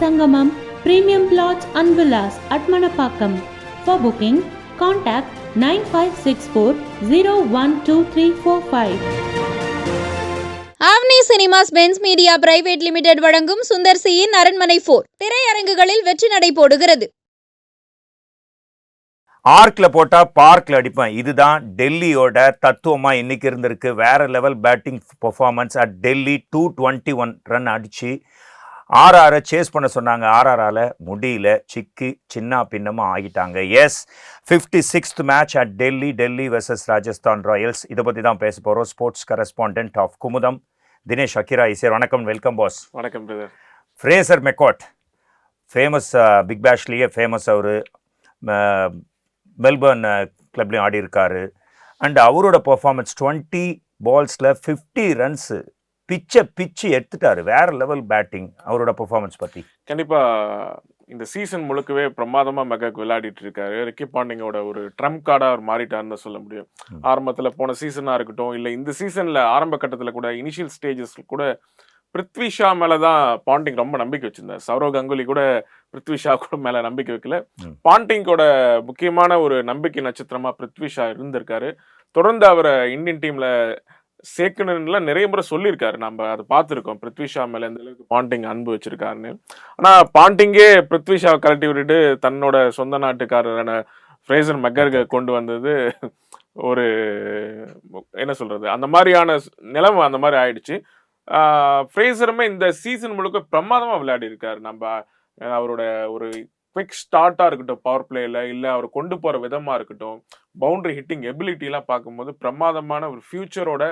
Sangamam Premium Plots and Villas at Manapakam. For booking, contact 9564012345. Avni Cinemas Benz Media Private Limited வழங்கும் சுந்தர் சியின் அரண்மனை 4 திரையரங்குகளில் வெற்றி நடை போடுகிறது. ஆர்க்ல போட்டா பார்க்ல அடிப்பேன். இதுதான் டெல்லியோட தத்துவமா இன்னைக்கு இருந்திருக்கு. வேற level batting performance at Delhi. 221 run அடிச்சு ஆர்ஆரை சேஸ் பண்ண சொன்னாங்க. ஆர்ஆரால முடியல, சிக்கி சின்ன பின்னமா ஆகிட்டாங்க. Yes, 56th match at Delhi. Delhi versus Rajasthan Royals. இதை பத்தி தான் பேச போறோம். Sports correspondent of Kumudam Dinesh அக்கிரா இசையர். வணக்கம், வெல்கம் பாஸ். வணக்கம் brother. Fraser McGurk famous, big பேஷ்லேயே ஃபேமஸ். அவர் மெல்பர்ன் கிளப்லேயும் ஆடி இருக்காரு. அண்ட் அவரோட பர்ஃபார்மன்ஸ் 20 பால்ஸில் 50 ரன்ஸு பிச்சு எடுத்துட்டாரு. வேற லெவல் பேட்டிங். அவரோட பெர்ஃபார்மன்ஸ் பற்றி கண்டிப்பாக இந்த சீசன் முழுக்கவே பிரமாதமாக மெகாக் விளையாடிட்டு இருக்காரு. ரிக்கி பாண்டிங்கோட ஒரு ட்ரம்ப் கார்டாக அவர் மாறிட்டாருன்னு சொல்ல முடியும். ஆரம்பத்தில் போன சீசனாக இருக்கட்டும், இல்லை இந்த சீசனில் ஆரம்ப கட்டத்தில் கூட இனிஷியல் ஸ்டேஜஸ் கூட பிருத்வி ஷா மேலே தான் பாண்டிங் ரொம்ப நம்பிக்கை வச்சிருந்தார். சௌரவ் கங்குலி கூட பிருத்வி ஷா கூட மேலே நம்பிக்கை வைக்கல. பாண்டிங்கோட முக்கியமான ஒரு நம்பிக்கை நட்சத்திரமாக பிருத்வி ஷா இருந்திருக்காரு. தொடர்ந்து அவரை இந்தியன் டீமில் சேர்க்கணும்லாம் நிறைய முறை சொல்லியிருக்காரு. நம்ம அதை பார்த்துருக்கோம். பிருத்வி ஷா மேலே எந்த அளவுக்கு பாண்டிங் அன்பு வச்சிருக்காருன்னு. ஆனால் பாண்டிங்கே பிருத்வி ஷாவை கழட்டி விட்டுட்டு தன்னோட சொந்த நாட்டுக்காரரான ஃப்ரேசர் மெக்கர்கை கொண்டு வந்தது ஒரு என்ன சொல்றது, அந்த மாதிரியான நிலைமை அந்த மாதிரி ஆயிடுச்சு. ஃப்ரேசருமே இந்த சீசன் முழுக்க பிரமாதமாக விளையாடி இருக்காரு. நம்ம அவரோட ஒரு குவிக் ஸ்டார்ட்டாக இருக்கட்டும், பவர் பிளேயில் இல்லை அவர் கொண்டு போகிற விதமாக இருக்கட்டும், பவுண்டரி ஹிட்டிங் எபிலிட்டிலாம் பார்க்கும்போது பிரமாதமான ஒரு ஃபியூச்சரோட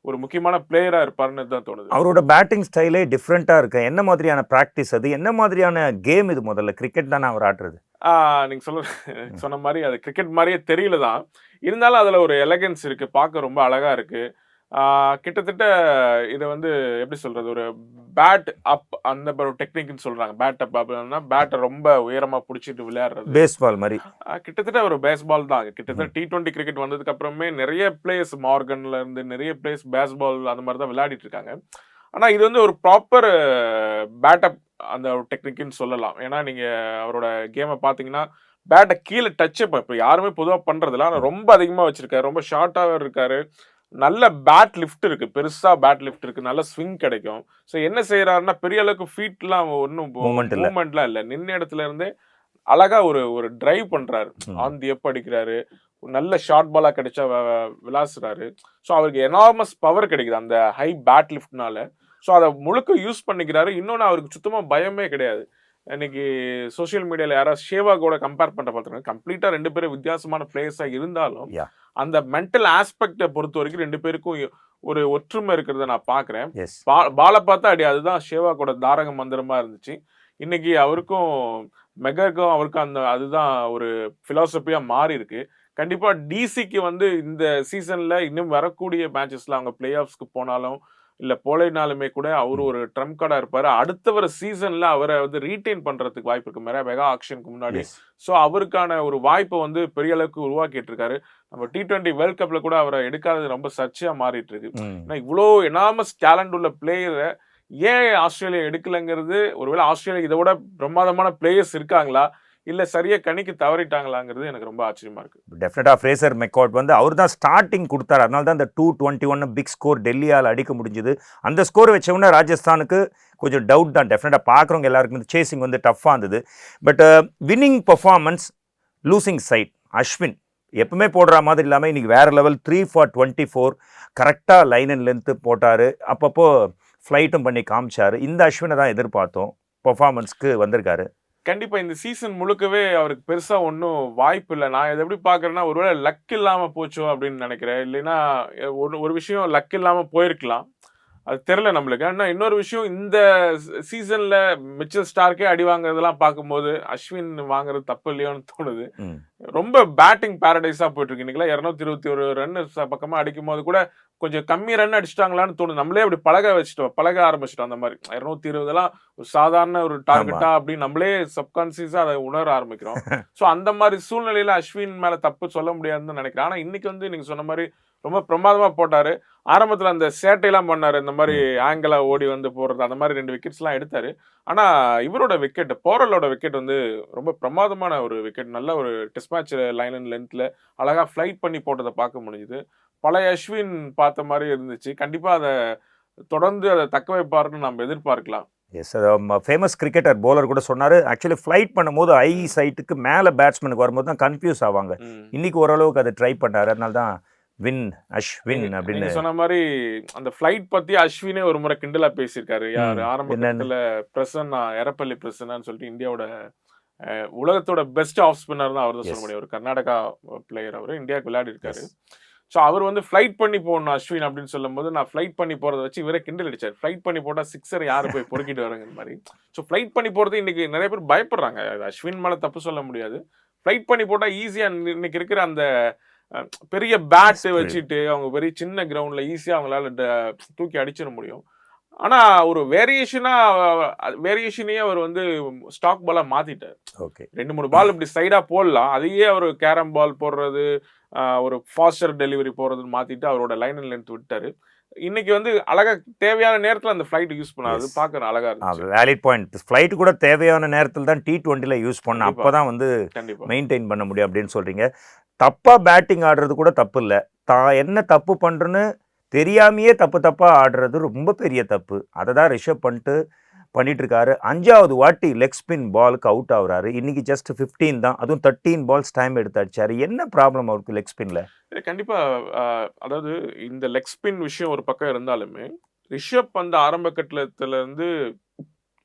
ஒரு முக்கியமான பிளேயராக இருப்பார்னு தான் தோணுது. அவரோட பேட்டிங் ஸ்டைலே டிஃப்ரெண்ட்டாக இருக்கு. என்ன மாதிரியான ப்ராக்டிஸ் அது? என்ன மாதிரியான கேம் இது? முதல்ல கிரிக்கெட் தானே அவர் ஆடுறது. நீங்கள் சொன்ன மாதிரி அது கிரிக்கெட் மாதிரியே தெரியல தான். இருந்தாலும் அதில் ஒரு எலகன்ஸ் இருக்குது, பார்க்க ரொம்ப அழகாக இருக்குது. கிட்டத்தட்ட இதை எப்படி சொல்றது, ஒரு பேட் அப் அந்த ஒரு டெக்னிக்னு சொல்றாங்க. பேட் அப் அப்படின்னா பேட்டை ரொம்ப உயரமா பிடிச்சிட்டு விளையாடுறது, பேஸ்பால் மாதிரி. கிட்டத்தட்ட ஒரு பேஸ்பால் தான். கிட்டத்தட்ட T20 கிரிக்கெட் வந்ததுக்கு அப்புறமே நிறைய பிளேயர்ஸ், மார்கன்ல இருந்து நிறைய பிளேயர்ஸ் பேஸ்பால் அந்த மாதிரி தான் விளையாடிட்டு இருக்காங்க. ஆனா இது ஒரு ப்ராப்பர் பேட் அப் அந்த ஒரு டெக்னிக்னு சொல்லலாம். ஏன்னா நீங்க அவரோட கேமை பாத்தீங்கன்னா பேட்டை கீழே டச் இப்போ யாருமே பொதுவாக பண்றதில்ல. ஆனால் ரொம்ப அதிகமாக வச்சிருக்காரு, ரொம்ப ஷார்ட்டாக இருக்காரு. நல்ல பேட் லிஃப்ட் இருக்கு, பெருசா பேட் லிஃப்ட் இருக்கு, நல்ல ஸ்விங் கிடைக்கும். ஸோ என்ன செய்யறாருன்னா பெரிய அளவுக்கு ஃபீட்லாம் ஒன்றும் மூவ்மெண்ட்லாம் இல்லை, நின்ன இடத்துல இருந்தே அழகா ஒரு டிரைவ் பண்றாரு, ஆன் தி எப் அடிக்கிறாரு, நல்ல ஷார்ட் பாலா கிடைச்சா விளாசுறாரு. ஸோ அவருக்கு எனார்மஸ் பவர் கிடைக்குது அந்த ஹை பேட் லிஃப்ட்னால. ஸோ அதை முழுக்க யூஸ் பண்ணிக்கிறாரு. இன்னொன்று அவருக்கு சுத்தமாக பயமே கிடையாது. இன்னைக்கு சோசியல் மீடியாவில் யாராவது ஷேவாகோட கம்பேர் பண்ணுற பார்த்தீங்கன்னா கம்ப்ளீட்டாக ரெண்டு பேரும் வித்தியாசமான பிளேயர்ஸாக இருந்தாலும் அந்த மென்டல் ஆஸ்பெக்டை பொறுத்த வரைக்கும் ரெண்டு பேருக்கும் ஒரு ஒற்றுமை இருக்கிறத நான் பார்க்குறேன். பாலை பார்த்தா அடி, அதுதான் ஷேவாகோட தாரக மந்திரமா இருந்துச்சு. இன்னைக்கு அவருக்கும் மெகருக்கும் அவருக்கும் அதுதான் ஒரு ஃபிலாசபியாக மாறி இருக்கு. கண்டிப்பாக டிசிக்கு இந்த சீசனில் இன்னும் வரக்கூடிய மேட்சஸில் அவங்க பிளே ஆஃப்ஸ்க்கு போனாலும் இல்லை போலைனாலுமே கூட அவர் ஒரு ட்ரம்ப் கார்டாக இருப்பார். அடுத்த வர சீசனில் அவரை ரீட்டைன் பண்ணுறதுக்கு வாய்ப்பு இருக்கு மெகா ஆக்ஷனுக்கு முன்னாடி. ஸோ அவருக்கான ஒரு வாய்ப்பை பெரிய அளவுக்கு உருவாக்கிட்டு இருக்காரு. நம்ம T20 வேர்ல்ட் கப்பில் கூட அவரை எடுக்காதது ரொம்ப சர்ச்சையாக மாறிட்டு இருக்கு. ஏன்னா இவ்வளோ எனாமஸ் டேலண்ட் உள்ள பிளேயரை ஏன் ஆஸ்திரேலியா எடுக்கலைங்கிறது, ஒருவேளை ஆஸ்திரேலியா இதை விட பிரமாதமான பிளேயர்ஸ் இருக்காங்களா, இல்லை சரியா கணிக்கு தவறிட்டாங்களாங்கிறது எனக்கு ரொம்ப ஆச்சரியமா இருக்கு. டெஃபினட்டா ஃப்ரேசர் மெக்காட் அவர் தான் ஸ்டார்டிங் கொடுத்தாரு. அதனால தான் இந்த 221 பிக் ஸ்கோர் டெல்லியால் அடிக்க முடிஞ்சது. அந்த ஸ்கோர் வச்சவுடனே ராஜஸ்தானுக்கு கொஞ்சம் டவுட் தான். டெஃபினட்டாக பார்க்குறவங்க எல்லாருக்கும் சேசிங் டஃப்பாக இருந்தது. But winning performance, losing side Ashwin எப்பவுமே போடுற மாதிரி இல்லாமல் இன்னைக்கு வேற லெவல். 3 for 24 கரெக்டாக லைன் அண்ட் லென்த்து போட்டார். அப்பப்போ ஃப்ளைட்டும் பண்ணி காமிச்சார். இந்த அஸ்வினை தான் எதிர்பார்த்தோம். பர்ஃபார்மன்ஸ்க்கு வந்திருக்காரு. கண்டிப்பா இந்த சீசன் முழுக்கவே அவருக்கு பெருசா ஒன்றும் வாய்ப்பு இல்லை. நான் இதை எப்படி பாக்குறேன்னா, ஒருவேளை லக் இல்லாம போச்சோ அப்படின்னு நினைக்கிறேன். இல்லைன்னா ஒரு விஷயம் லக் இல்லாம போயிருக்கலாம், அது தெரியல நம்மளுக்கு. ஆனால் இன்னொரு விஷயம், இந்த சீசன்ல மிச்சல் ஸ்டார்க்கே அடி வாங்குறதெல்லாம் பார்க்கும்போது அஸ்வின் வாங்குறது தப்பு இல்லையோன்னு தோணுது. ரொம்ப பேட்டிங் பேரடைஸா போயிட்டு இருக்கு. இன்னைக்கு 221 ரன் பக்கமா அடிக்கும் போது கூட கொஞ்சம் கம்மி ரன் அடிச்சிட்டாங்களான்னு தோணுது. நம்மளே அப்படி பழக ஆரம்பிச்சிட்டோம். அந்த மாதிரி 220 ஒரு சாதாரண ஒரு டார்கெட்டா அப்படின்னு நம்மளே சப்கான்சியஸா அதை உணர ஆரம்பிக்கிறோம். ஸோ அந்த மாதிரி சூழ்நிலையில அஸ்வின் மேல தப்பு சொல்ல முடியாதுன்னு நினைக்கிறேன். ஆனா இன்னைக்கு நீங்க சொன்ன மாதிரி ரொம்ப பிரமாதமா போட்டாரு. ஆரம்பத்துல அந்த சேட்டையெல்லாம் பண்ணாரு. இந்த மாதிரி ஆங்கிளா ஓடி வந்து போடுறது, அந்த மாதிரி 2 விக்கெட்ஸ்லாம் எடுத்தாரு. ஆனா இவரோட விக்கெட், போரலோட விக்கெட் வந்து ரொம்ப பிரமாதமான ஒரு விக்கெட். நல்ல ஒரு டெஸ்ட் மேட்ச் லைன் அண்ட் லென்த்ல அழகா ஃபிளைட் பண்ணி போட்டதை பார்க்க முடிஞ்சுது. பழைய அஸ்வின் பார்த்த மாதிரி இருந்துச்சு. கண்டிப்பா அதை தொடர்ந்து அதை தக்க வைப்பாருன்னு நம்ம எதிர்பார்க்கலாம். எஸ், ஃபேமஸ் கிரிக்கெட்டர் போலர் கூட சொன்னார், ஆக்சுவலி ஃப்ளைட் பண்ணும்போது ஐ சைட்டுக்கு மேலே பேட்ஸ்மேனுக்கு வரும்போது தான் கன்ஃபியூஸ் ஆவாங்க. இன்னைக்கு ஓரளவுக்கு அதை ட்ரை பண்ணாரு, அதனால தான் அஸ்வின் அப்படின்னு சொன்ன மாதிரி அந்த ஃபிளைட் பத்தி அஸ்வினே ஒரு முறை கிண்டலா பேசியிருக்காரு. யார் ஆரம்பத்துல பிரசன்னா, எரப்பள்ளி பிரசன்னான்னு சொல்லிட்டு இந்தியாவோட உலகத்தோட பெஸ்ட் ஆஃப் ஸ்பின்னர் தான் அவர் தான் சொல்ல முடியும். ஒரு கர்நாடகா பிளேயர், அவர் இந்தியாவுக்கு விளையாடி இருக்காரு. ஸோ அவர் வந்து ஃப்ளைட் பண்ணி போகணும் அஸ்வின் அப்படின்னு சொல்லும் போது, நான் ஃப்ளைட் பண்ணி போகிறத வச்சு இவரே கிண்டல் அடிச்சார். ஃப்ளைட் பண்ணி போட்டால் சிக்ஸர் யார் போய் பொறுக்கிட்டு வராங்கிற மாதிரி. ஸோ ஃப்ளைட் பண்ணி போகிறது இன்னைக்கு நிறைய பேர் பயப்படுறாங்க. அஸ்வின் மேலே தப்பு சொல்ல முடியாது. ஃப்ளைட் பண்ணி போட்டால் ஈஸியாக இன்னைக்கு இருக்கிற அந்த பெரிய பேட் வச்சுட்டு அவங்க பெரிய சின்ன கிரவுண்டில் ஈஸியாக அவங்களால தூக்கி அடிச்சிட முடியும். ஆனால் ஒரு வேரியேஷனையே அவர் வந்து ஸ்டாக் பாலாக மாற்றிட்டார். ஓகே, 2-3 பால் இப்படி சைடாக போடலாம், அதையே அவர் கேரம் பால் போடுறது, ஒரு ஃபாஸ்டர் டெலிவரி போகிறதுன்னு மாற்றிட்டு அவரோட லைன் அண்ட் லென்த் விட்டாரு. இன்னைக்கு வந்து அழகா தேவையான நேரத்தில் அந்த ஃப்ளைட் யூஸ் பண்ணாது, பார்க்குற அழகா இருந்துச்சு. Valid point. ஃப்ளைட் கூட தேவையான நேரத்தில் தான் T20ல யூஸ் பண்ண, அப்போ தான் வந்து மெயின்டைன் பண்ண முடியும் அப்படின்னு சொல்கிறீங்க. தப்பாக பேட்டிங் ஆடுறது கூட தப்பு இல்லை, என்ன தப்பு பண்ணுறேன்னு தெரியாமையே தப்பாக ஆடுறது ரொம்ப பெரிய தப்பு. அதை தான் ரிஷப் பண்ணிட்டு இருக்காரு. 5வது வாட்டி லெக் ஸ்பின் பாலுக்கு அவுட் ஆகுறாரு. இன்னைக்கு ஜஸ்ட் 15 தான், அதுவும் 13 பால்ஸ் டைம் எடுத்து அடிச்சாரு. என்ன ப்ராப்ளம் அவருக்கு லெக் ஸ்பின்ல? கண்டிப்பா, அதாவது இந்த லெக் ஸ்பின் விஷயம் ஒரு பக்கம் இருந்தாலுமே, ரிஷப் வந்து ஆரம்ப கட்டத்துல இருந்து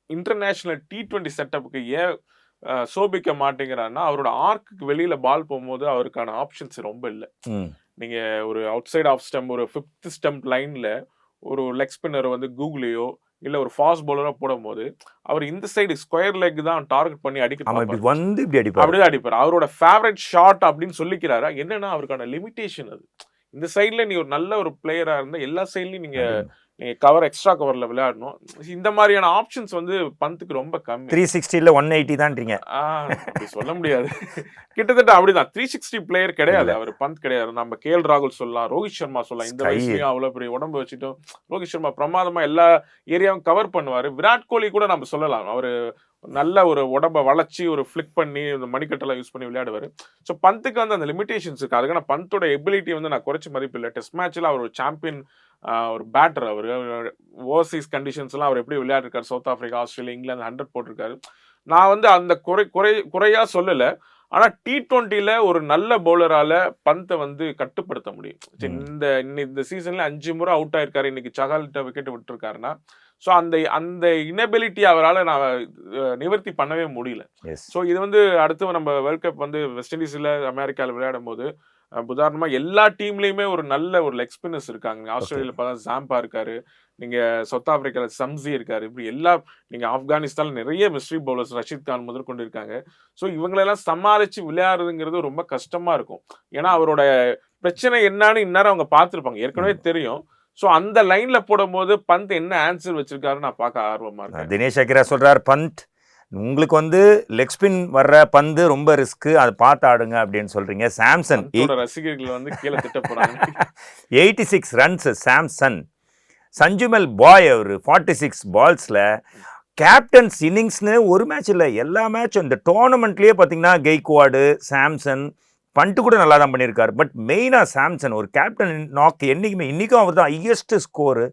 இன்டர்நேஷனல் T20 செட்டப்புக்கு ஏன் சோபிக்க மாட்டேங்கிறாருன்னா, அவரோட ஆர்க்கு வெளியில பால் போகும்போது அவருக்கான ஆப்ஷன்ஸ் ரொம்ப இல்லை. நீங்க ஒரு அவுட் சைட் ஆஃப் ஸ்டம்ப், ஒரு 5th ஸ்டம்ப் லைன்ல ஒரு லெக் ஸ்பின்னர் வந்து கூகுளையோ இல்ல ஒரு ஃபாஸ்ட் பவுலரா போடும்போது அவர் இந்த சைடு ஸ்கொயர் லெக் தான் டார்கெட் பண்ணி அப்படிதான் அடிப்பார். அவரோட ஃபேவரட் ஷாட் அப்படின்னு சொல்லிக்கிறாரு. என்னன்னா அவருக்கான லிமிடேஷன் அது. இந்த சைட்ல நீ ஒரு நல்ல ஒரு பிளேயரா இருந்தா எல்லா சைட்லயும் நீங்க கவர், எக்ஸ்ட்ரா கவர்ல விளையாடணும். இந்த மாதிரியான ஆப்ஷன்ஸ் வந்து பந்துக்கு ரொம்ப கம்மி. 360ல 180 தான்றீங்க. அப்படி சொல்ல முடியாது, கிட்டத்தட்ட அப்படிதான். 360 பிளேயர் கிடையாது அவர், பந்த் கிடையாது. நம்ம KL ராகுல் சொல்லலாம், ரோஹித் சர்மா சொல்லலாம். இந்த வயசுலயும் அவ்வளவு பெரிய உடம்பு வச்சுட்டும் ரோஹித் சர்மா பிரமாதமா எல்லா ஏரியாவும் கவர் பண்ணுவாரு. விராட் கோலி கூட நம்ம சொல்லலாம், அவரு நல்ல ஒரு உடம்பை வளைச்சி ஒரு ஃபிளிக் பண்ணி இந்த மணிக்கட்டெல்லாம் யூஸ் பண்ணி விளையாடுவார். ஸோ பந்துக்கு வந்து அந்த லிமிடேஷன்ஸ் இருக்கு. அதுக்கான பந்தோட எபிலிட்டி வந்து நான் குறைச்சி மதிப்பு இல்லை. டெஸ்ட் மேட்ச்ல அவர் ஒரு சாம்பியன், ஒரு பேட்டர். அவர் ஓவர்சீஸ் கண்டிஷன்ஸ்லாம் அவர் எப்படி விளையாடிருக்காரு, சவுத் ஆப்பிரிக்கா, ஆஸ்திரேலியா, இங்கிலாந்து 100 போட்டிருக்காரு. நான் வந்து அந்த குறையா சொல்லலை. ஆனால் T20ல ஒரு நல்ல பவுலரால பந்தை வந்து கட்டுப்படுத்த முடியும். இந்த சீசன்ல 5 முறை அவுட் ஆயிருக்காரு. இன்னைக்கு சஹால்கிட்ட விக்கெட் விட்டுருக்காருன்னா, ஸோ அந்த இனபிலிட்டி அவரால் நான் நிவர்த்தி பண்ணவே முடியல. ஸோ இது வந்து அடுத்து நம்ம வேர்ல்ட் கப் வந்து வெஸ்ட் இண்டீஸில், அமெரிக்காவில் விளையாடும் போது உதாரணமாக எல்லா டீம்லேயுமே ஒரு நல்ல ஒரு லெக் ஸ்பின்னர்ஸ் இருக்காங்க. ஆஸ்திரேலியாவில் பார்த்தா ஜாம்பா இருக்காரு, நீங்கள் சவுத் ஆப்பிரிக்காவில் சம்சி இருக்காரு, இப்படி எல்லா நீங்கள் ஆப்கானிஸ்தானில் நிறைய மிஸ்ட்ரி பவுலர்ஸ் ரஷீத் கான் முதற்கொண்டு இருக்காங்க. ஸோ இவங்களெல்லாம் சமாளித்து விளையாடுறதுங்கிறது ரொம்ப கஷ்டமாக இருக்கும். ஏன்னா அவரோட பிரச்சனை என்னன்னு இந்நேரம் அவங்க பார்த்துருப்பாங்க, ஏற்கனவே தெரியும். ஸோ அந்த லைன்ல போடும்போது பந்த் என்ன ஆன்சர் வச்சிருக்காரு நான் பார்க்க ஆர்வமா இருக்கேன். தினேஷ் அகிரா சொல்றாரு, பந்த் உங்களுக்கு வந்து லெக் ஸ்பின் வர்ற பந்து ரொம்ப ரிஸ்க், அதை பார்த்து ஆடுங்க அப்படின்னு சொல்றீங்க. சாம்சன் ரசிகர்கள் வந்து கீழே திட்ட போறாங்க. 86 ரன்ஸ் சாம்சன். சஞ்சுமெல் பாய் அவர் 46 பால்ஸ்ல கேப்டன்ஸ் இன்னிங்ஸ்னு ஒரு மேட்ச் இல்லை, எல்லா மேட்சும் இந்த டோர்னமெண்ட்லேயே பார்த்தீங்கன்னா கெய்க்வாடு, சாம்சன், பண்ட்டு கூட நல்லா தான் பண்ணியிருக்காரு. பட் மெயினாக சாம்சன் ஒரு கேப்டன் நாக் என்றைக்குமே, இன்றைக்கும் அவர் தான் ஹையஸ்ட் ஸ்கோரு,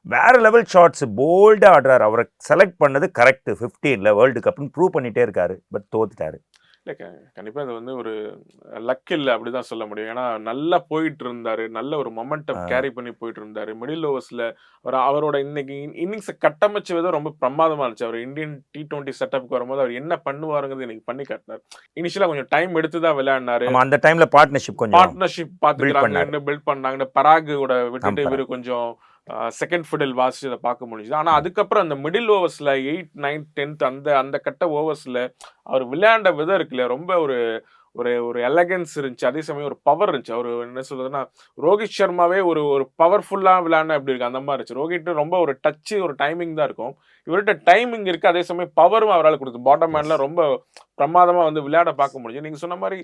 வேறு லெவல் ஷாட்ஸ், போல்டாக ஆடுறாரு. அவரை செலக்ட் பண்ணது கரெக்டு 15ல் வேர்ல்டு கப்னு ப்ரூவ் பண்ணிகிட்டே இருக்காரு. பட் தோத்துட்டாரு. இல்லை, கண்டிப்பாக அது வந்து ஒரு லக் இல்லை அப்படி தான் சொல்ல முடியும். ஏன்னா நல்லா போயிட்டு இருந்தார், நல்ல ஒரு மொமெண்டம் கேரி பண்ணி போயிட்டு இருந்தார். மிடில் ஓவர்ஸில் அவரோட இன்னைக்கு இன்னிங்ஸை கட்டமைச்ச விதம் ரொம்ப பிரமாதமாக இருந்துச்சு. அவர் இந்தியன் T20 செட்டப்புக்கு வரும்போது அவர் என்ன பண்ணுவாருங்கிறது இன்னைக்கு பண்ணி காட்டினார். இனிஷியலாக கொஞ்சம் டைம் எடுத்து தான் விளையாடினாரு. அந்த டைமில் பார்ட்னர்ஷிப் பார்த்துக்கிறாங்க, பில்ட் பண்ணாங்க. பராகோட விட்டுட்டு இவர் கொஞ்சம் செகண்ட் ஃபிடில் வாசிச்சு அதை பார்க்க முடிஞ்சுது. ஆனால் அதுக்கப்புறம் அந்த மிடில் ஓவர்ஸில் 8, 9, 10 அந்த கட்ட ஓவர்ஸில் அவர் விளையாண்ட விதம் இருக்குல்ல, ரொம்ப ஒரு எலகன்ஸ் இருந்துச்சு, அதே சமயம் ஒரு பவர் இருந்துச்சு. அவர் என்ன சொல்றதுன்னா ரோஹித் சர்மாவே ஒரு ஒரு பவர்ஃபுல்லா விளையாடினா எப்படி இருக்கு அந்த மாதிரி இருந்துச்சு. ரோஹித் ரொம்ப ஒரு டச் ஒரு டைமிங் தான் இருக்கும், இவர்கிட்ட டைமிங் இருக்கு, அதே சமயம் பவரும் அவரால் கொடுத்து பாட்டம் மேன்ல ரொம்ப பிரமாதமா வந்து விளையாட பார்க்க முடியும். நீங்க சொன்ன மாதிரி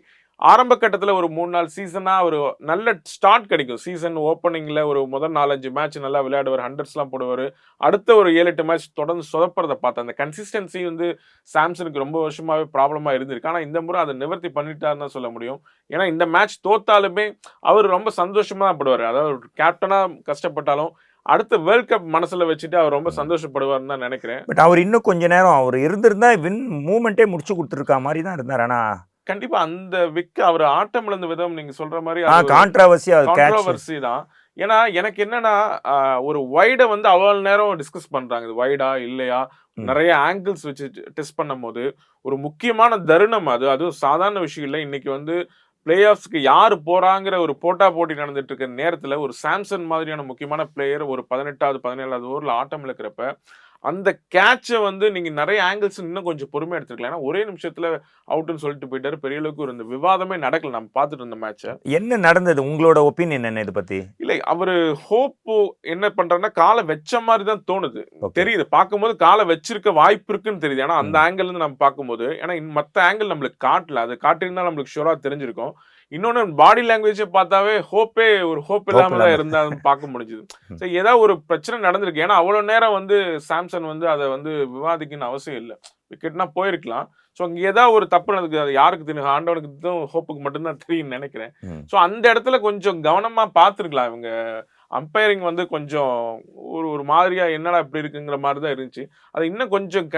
ஆரம்ப கட்டத்துல ஒரு 3-4 சீசனா ஒரு நல்ல ஸ்டார்ட் கிடைக்கும். சீசன் ஓப்பனிங்ல ஒரு முதல் 4-5 மேட்ச் நல்லா விளையாடுவார், ஹண்ட்ரட்ஸ்லாம் போடுவார். அடுத்த ஒரு 7-8 மேட்ச் தொடர்ந்து சொதப்புறதை பார்த்தேன். அந்த கன்சிஸ்டன்சி வந்து சாம்சனுக்கு ரொம்ப வருஷமாவே ப்ராப்ளமா இருந்திருக்கு. ஆனா இந்த முறை அதை நிவர்த்தி பண்ணிட்டாருன்னு தான் சொல்ல முடியும். ஏன்னா இந்த மேட்ச் தோத்தாலுமே அவர் ரொம்ப சந்தோஷமா தான் படுவார். அதாவது கேப்டனா கஷ்டப்பட்டாலும் அடுத்த வேர்ல்ட் கப் மனசுல வச்சுட்டு அவர் ரொம்ப சந்தோஷப்படுவார்னு தான் நினைக்கிறேன். பட் அவர் இன்னும் கொஞ்ச நேரம் அவர் இருந்திருந்தா வின் மூமெண்ட்டே முடிச்சு கொடுத்துருக்க மாதிரி தான் இருந்தார். ஆனா கண்டிப்பா அந்த அவர் ஆட்டம் இழந்த விதம் நீங்க சொல்ற மாதிரி கான்ட்ரோவர்சி தான். ஏன்னா எனக்கு என்னன்னா ஒரு வைட வந்து அவ்வளவு நேரம் டிஸ்கஸ் பண்றாங்க, இது வைடா இல்லையா, நிறைய ஆங்கிள்ஸ் வச்சு டெஸ்ட் பண்ணும் போது ஒரு முக்கியமான தருணம் அது. அதுவும் சாதாரண விஷயம் இல்லை. இன்னைக்கு வந்து பிளே ஆஃப்ஸ்க்கு யாரு போறாங்கிற ஒரு போட்டி நடந்துட்டு இருக்க நேரத்துல ஒரு சாம்சன் மாதிரியான முக்கியமான பிளேயர் ஒரு 18வது 17வது ஓவர்ல ஆட்டம் இழக்கிறப்ப அந்த கேட்சை வந்து நீங்க நிறைய ஆங்கிள்ஸ் இன்னும் கொஞ்சம் பொறுமையா எடுத்துக்கலாம். ஏன்னா ஒரே நிமிஷத்துல அவுட்னு சொல்லிட்டு போயிட்டாரு. பெரிய அளவுக்கு ஒரு விவாதமே நடக்கல. நம்ம பார்த்துட்டு இருந்த மேட்சை. என்ன நடந்தது, உங்களோட ஒப்பீனியன் என்ன இதை பத்தி? இல்லை, அவரு ஹோப் என்ன பண்றாருன்னா காலை வச்ச மாதிரி தான் தோணுது, தெரியுது. பார்க்கும்போது காலை வச்சிருக்க வாய்ப்பு இருக்குன்னு தெரியுது. ஏன்னா அந்த ஆங்கிள் இருந்து நம்ம பார்க்கும்போது, ஏன்னா மத்த ஆங்கிள் நம்மளுக்கு காட்டல, அது காட்டிருந்தா நம்மளுக்கு ஷூரா தெரிஞ்சிருக்கும். இன்னொன்னு பாடி லாங்குவேஜ் பார்த்தாவே ஒரு ஹோப் இல்லாம தான் இருந்தா பார்க்க முடிஞ்சது. சரி, ஏதாவது ஒரு பிரச்சனை நடந்திருக்கு. ஏன்னா அவ்வளவு நேரம் வந்து சாம்சன் வந்து அதை வந்து விவாதிக்கணும்னு அவசியம் இல்லை. விக்கெட்னா போயிருக்கலாம். ஸோ அங்கே ஏதாவது ஒரு தப்பு நடக்குது, அது யாருக்கு தெரியும், ஆண்டவனுக்கு தான், ஹோப்புக்கு மட்டும்தான் தெரியும்னு நினைக்கிறேன். ஸோ அந்த இடத்துல கொஞ்சம் கவனமா பார்த்துருக்கலாம். இவங்க அம்பையரிங் வந்து கொஞ்சம் ஒரு மாதிரியா என்னடா இப்படி இருக்குங்கிற மாதிரி தான் இருந்துச்சு. அதை இன்னும் கொஞ்சம்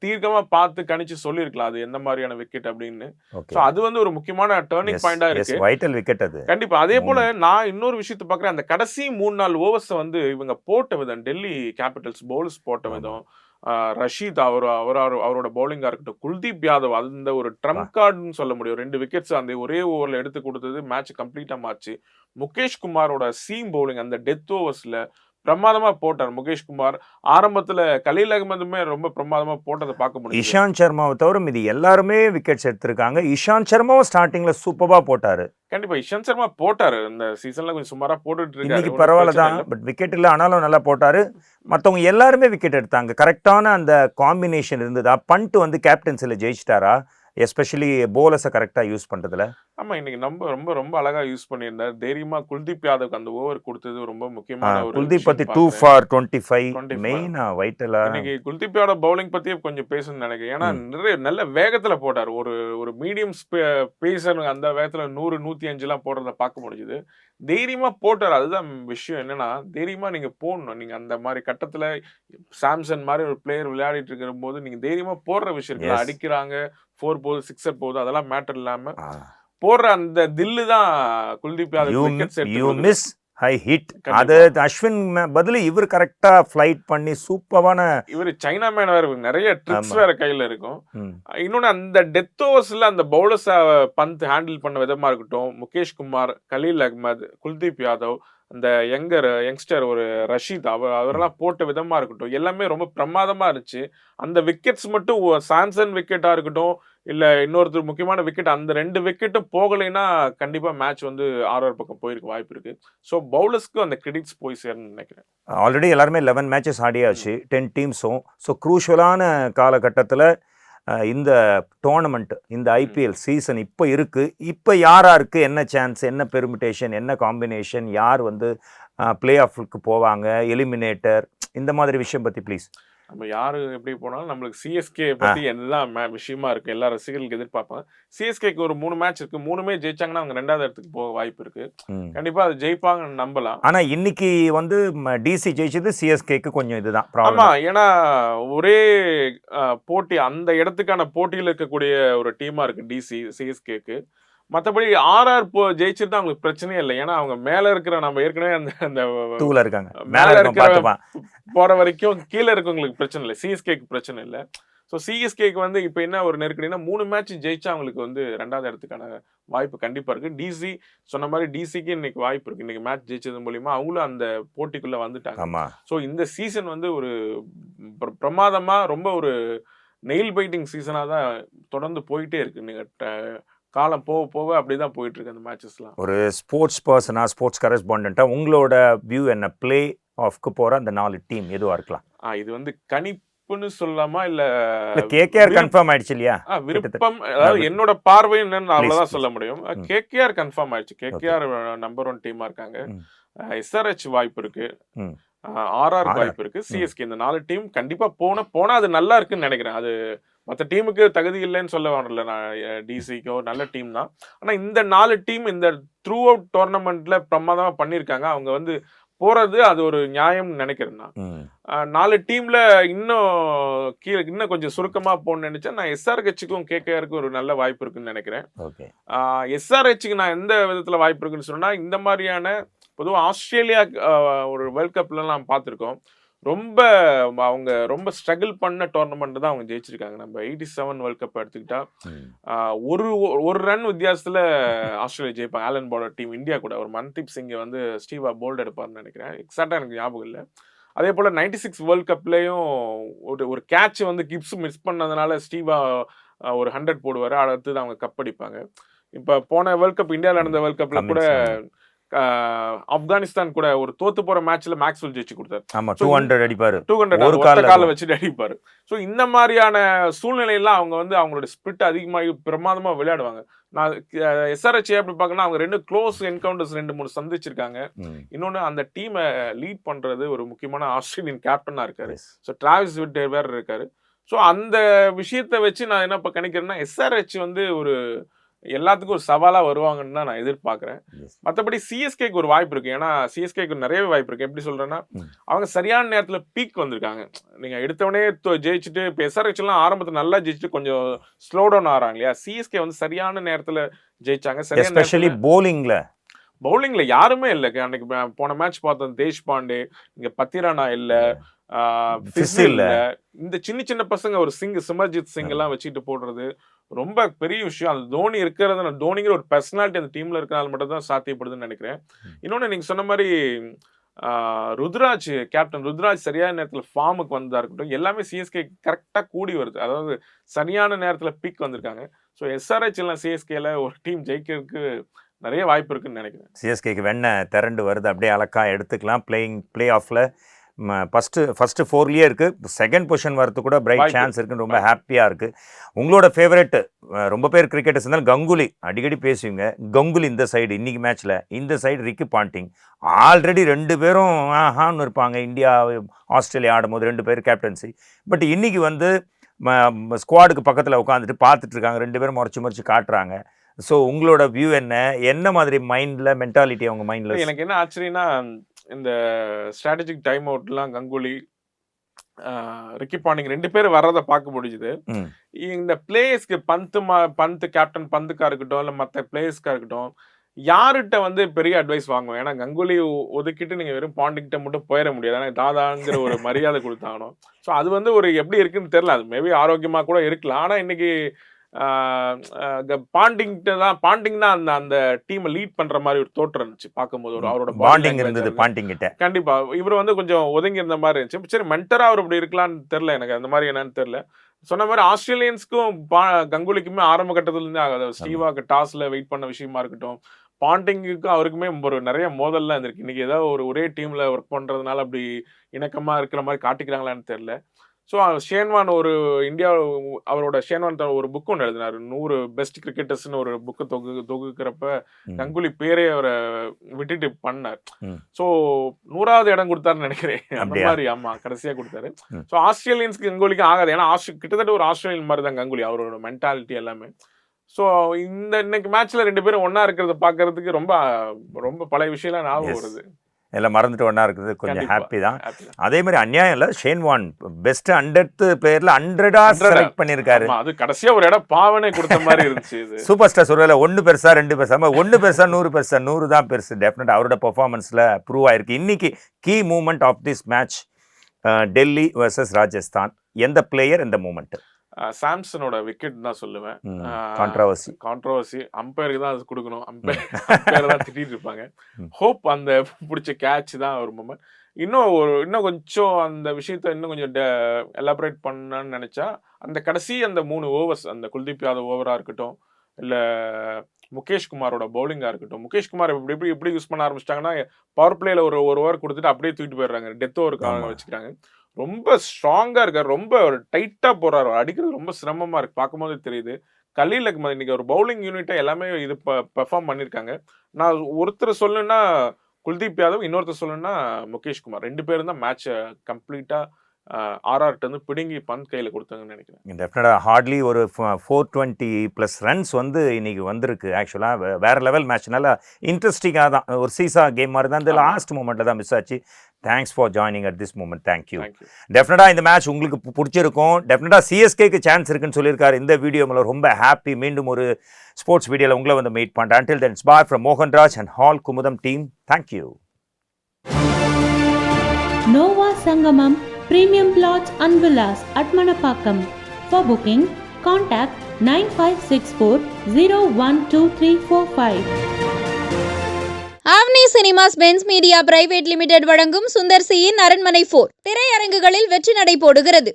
தீர்க்கமா பார்த்து கணிச்சு சொல்லியிருக்கலாம் அது எந்த மாதிரியான விக்கெட் அப்படின்னு. ஸோ அது வந்து ஒரு முக்கியமான டர்னிங் பாயிண்டா இருக்கு, வைட்டல் விக்கெட் அது. கண்டிப்பா. அதே போல நான் இன்னொரு விஷயத்தை பார்க்குறேன், அந்த கடைசி 3-4 ஓவர்ஸ் வந்து இவங்க போட்ட விதம், டெல்லி கேபிட்டல்ஸ் பவுலர்ஸ் போட்ட விதம், ரஷீத் அவரோட பவுலிங்கா இருக்கட்டும், குல்தீப் யாதவ் அந்த ஒரு ட்ரம்ப் கார்டுன்னு சொல்ல முடியும். 2 விக்கெட்ஸ் அந்த ஒரே ஓவர்ல எடுத்து கொடுத்தது மேட்ச் கம்ப்ளீட்டா மாச்சு. முகேஷ் குமாரோட சீம் பவுலிங் அந்த டெத் ஓவர்ஸ்ல பிரமாதமா போட்டார் முகேஷ் குமார். ஆரம்பத்துல கலீல் அகமதுமே ரொம்ப பிரமாதமா போட்டதை பார்க்க முடியும். இஷாந்த் சர்மாவை தவிர மீதி எல்லாருமே விக்கெட்ஸ் எடுத்திருக்காங்க. இஷாந்த் சர்மாவும் ஸ்டார்டிங்ல சூப்பரா போட்டாரு. கண்டிப்பா இஷாந்த் சர்மா போட்டாரு. இந்த சீசன்ல கொஞ்சம் சுமாரா போட்டுட்டு இருக்காரு. இன்னைக்கு பரவாயில்ல தான், பட் விக்கெட் இல்லை, ஆனாலும் நல்லா போட்டாரு. மற்றவங்க எல்லாருமே விக்கெட் எடுத்தாங்க. கரெக்டான அந்த காம்பினேஷன் இருந்ததா? பண்ட் வந்து கேப்டன்சில ஜெயிச்சிட்டாரா? எஸ்பெஷலி போலர்ஸை கரெக்டாக யூஸ் பண்ணுறதுல. ஆமா, இன்னைக்கு நம்ம ரொம்ப ரொம்ப அழகா யூஸ் பண்ணியிருந்தார். தைரியமா குல்தீப் யாதவ்க்கு அந்த ஓவர் கொடுத்தது ரொம்ப முக்கியமான ஒரு குல்தீப் பத்தி 2 for 25 மெயினா வைட்டலா. இன்னைக்கு குல்தீப் யாதவ் பவுலிங் பத்தியே கொஞ்சம் பேசணும்னு நினைக்கிறேன். ஏன்னா நிறைய நல்ல வேகத்துல போட்டார். ஒரு மீடியம் பேசர் அந்த வேகத்துல 100-105 எல்லாம் போடுறத பார்க்க முடியுது. தைரியமா போட்டார். அதுதான் விஷயம். என்னன்னா தைரியமா நீங்க போடணும். நீங்க அந்த மாதிரி கட்டத்துல சாம்சன் மாதிரி ஒரு பிளேயர் விளையாடிட்டு இருக்கிற போது நீங்க தைரியமா போடுற விஷயம், அடிக்கிறாங்க 4 போகுது 6 போகுது அதெல்லாம் மேட்டர் இல்லாம போடுற அந்த தில்லு தான் குல்தீப் யாதவ் ஹை ஹிட். அது அஸ்வின் பதிலு இவர் கரெக்டா ஃப்ளைட் பண்ணி சூப்பரான. இவர் சைனா மேன் வேற, நிறைய ட்ரிக்ஸ் வேற கையில இருக்கும். இன்னொன்னு அந்த டெத் ஓவர்ஸ்ல அந்த பவுலர்ஸ் பந்த் ஹேண்டில் பண்ண விதமா இருக்கட்டும், முகேஷ் குமார், கலீல் அகமது, குல்தீப் யாதவ், அந்த யங்ஸ்டர் ஒரு ரஷீத் அவரெல்லாம் போட்ட விதமா இருக்கட்டும், எல்லாமே ரொம்ப பிரமாதமா இருந்துச்சு. அந்த விக்கெட்ஸ் மட்டும் சாம்சன் விக்கெட்டா இருக்கட்டும் இல்ல இன்னொருத்தர் முக்கியமான விக்கெட், அந்த 2 விக்கெட்டும் போகலைன்னா கண்டிப்பா மேட்ச் வந்து ஆர்ஆர் பக்கம் போயிருக்க வாய்ப்பு இருக்கு. ஸோ பவுலர்ஸ்க்கு அந்த கிரெடிட்ஸ் போய் சேரணும்னு நினைக்கிறேன். ஆல்ரெடி எல்லாருமே 11 மேட்சஸ் ஆடியாச்சு 10 டீம்ஸும். ஸோ க்ரூஷியலான காலகட்டத்தில் இந்த டோர்னமெண்ட், இந்த ஐபிஎல் சீசன் இப்போ இருக்குது. இப்போ யாராருக்கு என்ன சான்ஸ், என்ன பெர்மிட்டேஷன், என்ன காம்பினேஷன், யார் வந்து பிளே ஆஃப்க்கு போவாங்க, எலிமினேட்டர், இந்த மாதிரி விஷயம் பற்றி ப்ளீஸ். நம்ம யாரு எப்படி போனாலும் நம்மளுக்கு சிஎஸ்கே பத்தி என்னதான் விஷயமா இருக்கு, எல்லா ரசிகர்களுக்கு எதிர்பார்ப்பாங்க. சிஎஸ்கேக்கு ஒரு 3 மேட்ச் இருக்கு, 3மே ஜெயிச்சாங்கன்னா அவங்க 2வது இடத்துக்கு போக வாய்ப்பு இருக்கு. கண்டிப்பா அது ஜெயிப்பாங்கன்னு நம்பலாம். ஆனா இன்னைக்கு வந்து டிசி ஜெயிச்சது சிஎஸ்கேக்கு கொஞ்சம் இதுதான். ஆமா, ஏன்னா ஒரே போட்டி, அந்த இடத்துக்கான போட்டியில் இருக்கக்கூடிய ஒரு டீமா இருக்கு டிசி சிஎஸ்கேக்கு. மற்றபடி ஆர்ஆர் ஜெயிச்சிருந்தா அவங்களுக்கு பிரச்சனையே இல்லை. ஏன்னா அவங்க மேல இருக்கிற, நம்ம ஏற்கனவே அந்த தூள இருக்காங்க, மேல இருக்கிற போற வரைக்கும் கீழே இருக்கவங்களுக்கு பிரச்சனை இல்லை, சிஎஸ்கேக்கு பிரச்சனை இல்லை. ஸோ சிஎஸ்கேக்கு வந்து இப்போ என்ன ஒரு நெருக்கடினா 3 மேட்ச் ஜெயிச்சா அவங்களுக்கு வந்து 2வது இடத்துக்கான வாய்ப்பு கண்டிப்பா இருக்கு. டிசி சொன்ன மாதிரி டிசிக்கு இன்னைக்கு வாய்ப்பு இருக்கு. இன்னைக்கு மேட்ச் ஜெயிச்சது மூலியமா அவங்களும் அந்த போட்டிக்குள்ள வந்துட்டாங்க. ஸோ இந்த சீசன் வந்து ஒரு பிரமாதமா ரொம்ப ஒரு நெயில் பைட்டிங் சீசனாக தான் தொடர்ந்து போயிட்டே இருக்கு. நீங்க காலம் போக போக அப்படிதான் போயிட்டு இருக்கு அந்த மேட்சஸ்லாம். ஒரு ஸ்போர்ட்ஸ் பர்சனா, ஸ்போர்ட்ஸ் கரஸ்பாண்டண்டா உங்களோட வியூ என்ன? பிளே ஆஃப்க்கு போற அந்த 4 டீம் எதுவா இருக்கலாம்? இது வந்து கணிப்புன்னு சொல்லலாமா இல்ல கேகேஆர் கன்ஃபார்ம் ஆயிடுச்சு இல்லையா? விருப்பம், அதாவது என்னோட பார்வை என்னன்னு அவ்வளவுதான் சொல்ல முடியும். கேகேஆர் கன்ஃபார்ம் ஆயிடுச்சு. கேகேஆர் நம்பர் 1 டீமா இருக்காங்க. எஸ்ஆர்ஹெச் வாய்ப்பு இருக்கு, ஆர்ஆர் வாய்ப்பு இருக்கு, சிஎஸ்கே. இந்த 4 டீம் கண்டிப்பா போனா அது நல்லா இருக்குன்னு நினைக்கிறேன். அது மற்ற டீமுக்கு தகுதி இல்லைன்னு சொல்ல வரல, நான் டிசிக்கோ நல்ல டீம் தான். ஆனா இந்த 4 டீம் இந்த த்ரூ அவுட் டோர்னமெண்ட்ல பிரமாதமா பண்ணிருக்காங்க. அவங்க வந்து போறது அது ஒரு நியாயம்னு நினைக்கிறேன் நான். 4 டீம்ல இன்னும் கீழே இன்னும் கொஞ்சம் சுருக்கமா போகணும்னு நினைச்சா நான் எஸ்ஆர்ஹெச்சுக்கும் கேகேஆருக்கும் ஒரு நல்ல வாய்ப்பு இருக்குன்னு நினைக்கிறேன். எஸ்ஆர்ஹெச்சுக்கு நான் எந்த விதத்துல வாய்ப்பு இருக்குன்னு சொன்னா, இந்த மாதிரியான பொதுவாக ஆஸ்திரேலியா ஒரு வேர்ல்ட் கப்ல நாம் பார்த்துருக்கோம். அவங்க ரொம்ப ஸ்ட்ரகிள் பண்ண டோர்னமெண்ட் தான் அவங்க ஜெயிச்சிருக்காங்க. நம்ம 87 வேர்ல்ட் கப் எடுத்துக்கிட்டா ஒரு ரன் வித்தியாசத்துல ஆஸ்திரேலியா ஜெயிப்பாங்க. ஆலன் பார்டர் டீம் இந்தியா கூட. ஒரு மன்தீப் சிங்கை வந்து ஸ்டீவா போல்ட் எடுப்பார்னு நினைக்கிறேன். எக்ஸாக்டா எனக்கு ஞாபகம் இல்லை. அதே போல 96 வேர்ல்ட் கப்லயும் ஒரு கேட்ச் வந்து கிப்ஸ் மிஸ் பண்ணதுனால ஸ்டீவா ஒரு 100 போடுவாரு. அடுத்தது அவங்க கப் அடிப்பாங்க. இப்ப போன வேர்ல்ட் கப் இந்தியாவில் நடந்த வேர்ல்ட் கப்ல கூட ஆப்கானிஸ்தான் கூட ஒரு தோத்து போற மேட்ச்ல மேக்ஸ்வெல் ஜெயிச்சு கொடுத்தாரு. 200 அடிப்பாரு, 200 ஒரு கால வச்சுட்டு அடிப்பாரு. சோ இந்த மாதிரியான சூழ்நிலையெல்லாம் அவங்க வந்து அவங்களோட ஸ்பிரிட் அதிகமாக பிரமாதமா விளையாடுவாங்க. நான் எஸ்ஆர்ஹெச் எப்படி பார்க்கணும்னா, அவங்க 2 க்ளோஸ் என்கவுண்டர்ஸ் 2-3 சந்திச்சிருக்காங்க. இன்னொன்னு அந்த டீமை லீட் பண்றது ஒரு முக்கியமான ஆஸ்திரேலியன் கேப்டனா இருக்காரு. ஸோ டிராவிஸ் விட்டர் இருக்காரு. ஸோ அந்த விஷயத்தை வச்சு நான் என்ன கணிக்கிறேன்னா, எஸ்ஆர்ஹெச் வந்து ஒரு எல்லாத்துக்கும் ஒரு சவாலா வருவாங்கன்னு தான் நான் எதிர்பார்க்கிறேன். மற்றபடி சிஎஸ்கேக்கு ஒரு வாய்ப்பு இருக்கு. ஏன்னா சிஎஸ்கேக்கு நிறையவே வாய்ப்பு இருக்கு. எப்படி சொல்றேன்னா, அவங்க சரியான நேரத்துல பீக் வந்திருக்காங்க. நீங்க எடுத்தவனே ஜெயிச்சுட்டு, இப்போ எஸ்ஆர்ஹெச் எல்லாம் ஆரம்பத்துல நல்லா ஜெயிச்சுட்டு கொஞ்சம் ஸ்லோ டவுன் ஆறாங்க இல்லையா? சிஎஸ்கே வந்து சரியான நேரத்துல ஜெயிச்சாங்க. எஸ்பெஷலி பவுலிங்ல யாருமே இல்லை. அன்னைக்கு போன மேட்ச் பார்த்தோம், தேஷ்பாண்டே, இங்க பத்திரானா இல்ல, இந்த சின்ன பசங்க ஒரு சிமர்ஜித் சிங் எல்லாம் வச்சுட்டு போடுறது ரொம்ப பெரிய விஷயம். அந்த தோனி இருக்கிறது, தோனிங்கிற ஒரு பர்சனாலிட்டி அந்த டீம்ல இருக்கிறனால மட்டும் தான் சாத்தியப்படுதுன்னு நினைக்கிறேன். இன்னொன்னு நீங்க சொன்ன மாதிரி ருத்ராஜ், கேப்டன் ருத்ராஜ் சரியான நேரத்தில் ஃபார்முக்கு வந்ததா இருக்கட்டும், எல்லாமே சிஎஸ்கே கரெக்டாக கூடி வருது. அதாவது சரியான நேரத்தில் பீக் வந்திருக்காங்க. ஸோ எஸ்ஆர்ஹெச் எல்லாம் சிஎஸ்கேல ஒரு டீம் ஜெயிக்கிறதுக்கு நிறைய வாய்ப்பு இருக்குன்னு நினைக்கிறேன். சிஎஸ்கேக்கு திரண்டு வருது, அப்படியே அழகா எடுத்துக்கலாம். பிளே ஆஃப்ல ஃபர்ஸ்ட் 4லயே இருக்கு. செகண்ட் பொசிஷன் வரதுக்கு கூட பிரைட் சான்ஸ் இருக்குன்னு ரொம்ப ஹாப்பியா இருக்கு. உங்களோட ஃபேவரட், ரொம்ப பேர் கிரிக்கெட்டர்ஸ் இருந்தாலும் கங்குலி அடிக்கடி பேசுவீங்க. கங்குலி இந்த சைடு இன்னைக்கு மேட்ச்ல, இந்த சைடு ரிக்கி பாண்டிங். ஆல்ரெடி 2 பேரும் ஆஹான்னு இருப்பாங்க. இந்தியா ஆஸ்திரேலியா ஆடும்போது 2 பேர் கேப்டன்சி. பட் இன்னைக்கு வந்து ஸ்குவாடுக்கு பக்கத்தில் உட்காந்துட்டு பார்த்துட்டு இருக்காங்க. 2 பேரும் முறைச்சு காட்டுறாங்க. ஸோ உங்களோட வியூ என்ன மாதிரி மைண்ட்ல மென்டாலிட்டி அவங்க மைண்ட்ல? எனக்கு என்ன ஆச்சரியன்னா, இந்த ஸ்ட்ராட்டஜிக் டைம் அவுட்லாம் கங்குலி, ரிக்கி பாண்டிங் 2 பேரும் வர்றதை பார்க்க முடிஞ்சுது. இந்த பிளேயர்ஸ்க்கு பந்த் கேப்டன் பந்துக்கா இருக்கட்டும், இல்லை மற்ற பிளேயர்ஸ்க்கா இருக்கட்டும், யார்கிட்ட வந்து பெரிய அட்வைஸ் வாங்குவோம்? ஏன்னா கங்குலி ஒதுக்கிட்டு நீங்க வெறும் பாண்டிங்கிட்ட மட்டும் போயிட முடியாது. ஏன்னா தாதாங்கிற ஒரு மரியாதை கொடுத்தாகணும். ஸோ அது வந்து ஒரு எப்படி இருக்குன்னு தெரியல. அது மேபி ஆரோக்கியமா கூட இருக்கலாம். ஆனா இன்னைக்கு பாண்டிங் தான் அந்த டீமை லீட் பண்ற மாதிரி ஒரு தோற்றம் இருந்துச்சு பார்க்கும்போது. அவரோட பாண்டிங் இருந்தது பாண்டிங் கிட்ட. கண்டிப்பா இவர் வந்து கொஞ்சம் ஒதுங்கி இருந்த மாதிரி இருந்துச்சு. சரி, மென்டரா அவர் இப்படி இருக்கலாம்னு தெரியல எனக்கு. அந்த மாதிரி என்னன்னு தெரியல. சொன்ன மாதிரி ஆஸ்திரேலியன்ஸ்க்கும் கங்குலிக்குமே ஆரம்ப கட்டத்துல இருந்தே ஆகாது. ஸ்டீவாக்கு டாஸ்ல வெயிட் பண்ண விஷயமா இருக்கட்டும், பாண்டிங்குக்கும் அவருக்குமே ஒரு நிறைய மோதல்லாம் இருந்திருக்கு. இன்னைக்கு ஏதாவது ஒரே டீம்ல ஒர்க் பண்றதுனால அப்படி இணக்கமா இருக்கிற மாதிரி காட்டிக்கிறாங்களான்னு தெரியல. ஸோ ஷேன்வான் அவரோட ஷேன்வான் ஒரு புக் ஒன்று எழுதினார், 100 பெஸ்ட் கிரிக்கெட்டர்ஸ்னு ஒரு புக்கு தொகுக்கிறப்ப கங்குலி பேரே அவரை விட்டுட்டு பண்ணார். ஸோ 100வது இடம் கொடுத்தாருன்னு நினைக்கிறேன். அந்த மாதிரி ஆமா கடைசியா கொடுத்தாரு. ஸோ ஆஸ்திரேலியன்ஸ்க்கு கங்குலிக்கு ஆகாது. ஏன்னா கிட்டத்தட்ட ஒரு ஆஸ்திரேலியன் மாதிரி தான் கங்குலி, அவரோட மென்டாலிட்டி எல்லாமே. ஸோ இன்னைக்கு மேட்ச்ல 2 பேரும் ஒன்னா இருக்கிறத பாக்குறதுக்கு ரொம்ப ரொம்ப பழைய விஷயம்லாம் ஞாபகம் வருது. எல்லாம் மறந்துட்டு ஒன்றா இருக்குது, கொஞ்சம் ஹாப்பி தான். அதே மாதிரி அநியாயம் இல்லை, ஷேன்வான் பெஸ்ட் 100th பிளேயர்ல 100 செலக்ட் பண்ணியிருக்காரு. அது கடைசியா ஒரு இடம் பாவனை கொடுத்த மாதிரி இருந்துச்சு. சூப்பர் ஸ்டார் சொல்றதுல 1 பெருசா 2 பெருசா, 1 பெருசா 100 பெருசா, 100 தான் பெருசு. டெஃபினட் அவரோட பெர்ஃபார்மன்ஸ்ல ப்ரூவ் ஆயிருக்கு. இன்னைக்கு key moment of this match Delhi versus Rajasthan, எந்த பிளேயர் எந்த மூமெண்ட்? சாம்சனோட விக்கெட் தான் சொல்லுவேன். கான்ட்ரோவர்சி அம்பையருக்கு தான் அது கொடுக்கணும். அம்பையர் தான் திட்டிட்டு இருப்பாங்க. ஹோப் அந்த பிடிச்ச கேட்ச் தான் ஒரு மூமெண்ட். இன்னும் கொஞ்சம் அந்த விஷயத்த இன்னும் கொஞ்சம் எலாபரேட் பண்ணணும்னு நினைச்சா, அந்த கடைசி அந்த 3 ஓவர்ஸ், அந்த குல்தீப் யாதவ் ஓவரா இருக்கட்டும், இல்லை முகேஷ் குமாரோட பவுலிங்காக இருக்கட்டும். முகேஷ் குமார் எப்படி யூஸ் பண்ண ஆரம்பிச்சிட்டாங்கன்னா, பவர் பிளேயில் ஒரு ஓவர் கொடுத்துட்டு அப்படியே தூக்கிட்டு போயிடுறாங்க. டெத் ஓவருக்காக வச்சுக்கிறாங்க. ரொம்ப ஸ்ட்ராங்காக இருக்கார். ரொம்ப டைட்டாக போகிறாரு. அடிக்கிறது ரொம்ப சிரமமாக இருக்குது. பார்க்கும்போது தெரியுது. கலீல் அஹ்மத் இன்னைக்கு ஒரு பவுலிங் யூனிட்டை எல்லாமே இது பெர்ஃபார்ம் பண்ணியிருக்காங்க. நான் ஒருத்தர் சொல்லணுன்னா குல்தீப் யாதவ், இன்னொருத்தர் சொல்லணுன்னா முகேஷ் குமார். 2 பேரும் தான் மேட்சை கம்ப்ளீட்டாக ஆர்ஆர்ட்ட வந்து பிடுங்கி பந்த் கையில் கொடுத்தாங்கன்னு நினைக்கிறேன். டெஃபினட்டாக ஹார்ட்லி ஒரு 420+ ரன்ஸ் வந்து இன்னைக்கு வந்திருக்கு. ஆக்சுவலாக வேற லெவல் மேட்ச், நல்லா இன்ட்ரெஸ்டிங்காக தான் ஒரு சீசா கேம் மாதிரி தான். இந்த லாஸ்ட் மூமெண்ட்டில் தான் மிஸ் ஆச்சு. Thanks for joining at this moment. Thank you. டெஃபினட்டாக இந்த மேட்ச் உங்களுக்கு பிடிச்சிருக்கும். டெஃபினட்டாக சிஎஸ்கேக்கு சான்ஸ் இருக்குன்னு சொல்லியிருக்காரு இந்த வீடியோ. மேலே ரொம்ப ஹாப்பி. மீண்டும் ஒரு ஸ்போர்ட்ஸ் வீடியோவில் உங்களை வந்து மீட் பண்ணுறேன். Until then bye from Mohanraj and hall Kumudam team. Thank you. Nova Sangamam Premium Plots and Villas at Manapakam. For booking, contact 9564012345. Avni Cinemas Benz Media Private Limited வழங்கும் சுந்தர் சியின் அரண்மனை 4 திரையரங்குகளில் வெற்றி நடை போடுகிறது.